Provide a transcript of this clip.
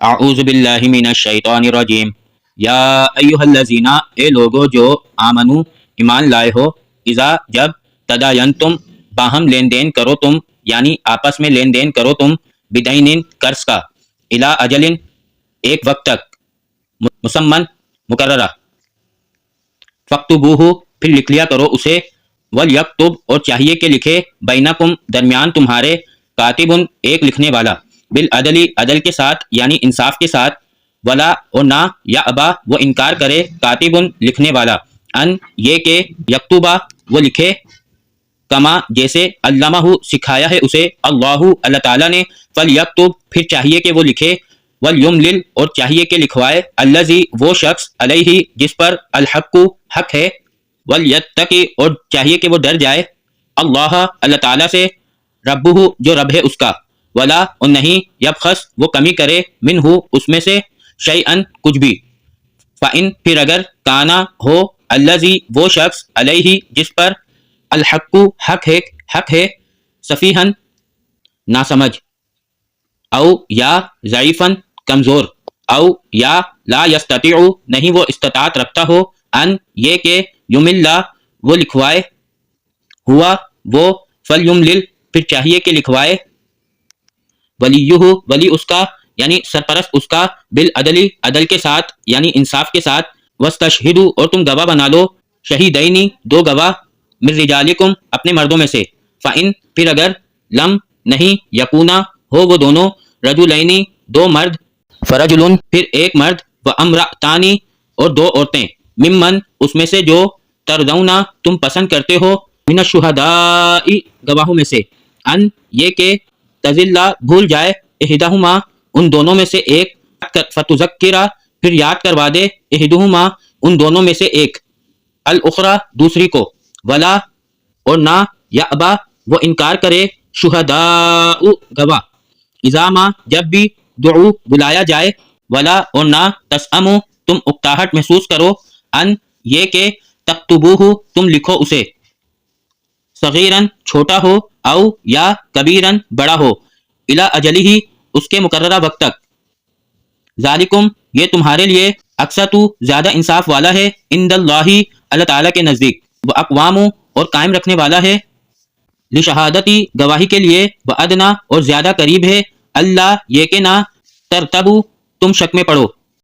اعوذ باللہ من الشیطان الرجیم۔ یا ایہا الذین، اے لوگو جو آمنو ایمان لائے ہو، اذا جب، تداینتم باہم لین دین کرو تم، یعنی آپس میں لین دین کرو تم، بدین قرض کا، الی اجل ایک وقت تک، مسمن مقررہ، فاکتبوہ پھر لکھ لیا کرو اسے، ولیکتب اور چاہیے کہ لکھے، بینکم درمیان تمہارے، کاتب ایک لکھنے والا، بالعدل عدل کے ساتھ یعنی انصاف کے ساتھ، ولا اور نہ، یا ابا وہ انکار کرے، کاتب لکھنے والا، ان یہ کہ یکتبہ وہ لکھے، کما جیسے علمہ سکھایا ہے اسے، اللہ اللہ تعالیٰ نے، فلیکتب پھر چاہیے کہ وہ لکھے، ولیملل اور چاہیے کہ لکھوائے، الذی وہ شخص، علیہ جس پر، الحق حق ہے، ولیتقی اور چاہیے کہ وہ ڈر جائے، اللہ اللہ تعالیٰ سے، ربہ جو رب ہے اس کا، ولا اور نہیں، یبخس وہ کمی کرے، منہ اس میں سے، شیئن کچھ بھی، فإن پھر اگر، کانا ہو، الذی وہ شخص، علیہ جس پر، الحق حق ہے، سفیہن ناسمجھ، او یا ضعیفن کمزور، او یا لا یستطیع نہیں وہ استطاعت رکھتا ہو، ان یہ کہ یملا وہ لکھوائے، ہوا وہ، فلیملل پھر چاہیے کہ لکھوائے، ولیہ ولی اس کا یعنی سرپرست اس کا، بالعدل عدل کے ساتھ یعنی انصاف کے ساتھ، واستشہدوا اور تم گواہ بنا لو، شہیدین دو گواہ، من رجالکم اپنے مردوں میں سے، فإن پھر اگر، لم نہیں، یکونا ہو وہ دونوں، رجلین دو مرد، فرجل پھر ایک مرد، وامرأتان اور دو عورتیں، ممن اس میں سے جو، ترضونا تم پسند کرتے ہو، من الشہداء گواہوں میں سے، ان یہ کہ، تضل بھول جائے، احدہما ان دونوں میں سے ایک، فتذکرہ پھر یاد کروا دے، احدہما ان دونوں میں سے ایک، الاخری دوسری کو، ولا اور نہ، یأبا وہ انکار کرے، شہداء گواہ، اذا ما جب بھی، دعو بلایا جائے، ولا اور نہ، تسأموا تم اکتاہٹ محسوس کرو، ان یہ کہ، تکتبوہ تم لکھو اسے، صغیرن چھوٹا ہو، او یا کبیرن بڑا ہو، الی اجلہ اس کے مقررہ وقت تک، ذالکم یہ تمہارے لیے، اقسط زیادہ انصاف والا ہے، عند اللہ اللہ تعالیٰ کے نزدیک، واقوام اور قائم رکھنے والا ہے، لشہادتی گواہی کے لیے، وادنا اور زیادہ قریب ہے، اللہ یہ کہ نہ، ترتبو تم شک میں پڑو،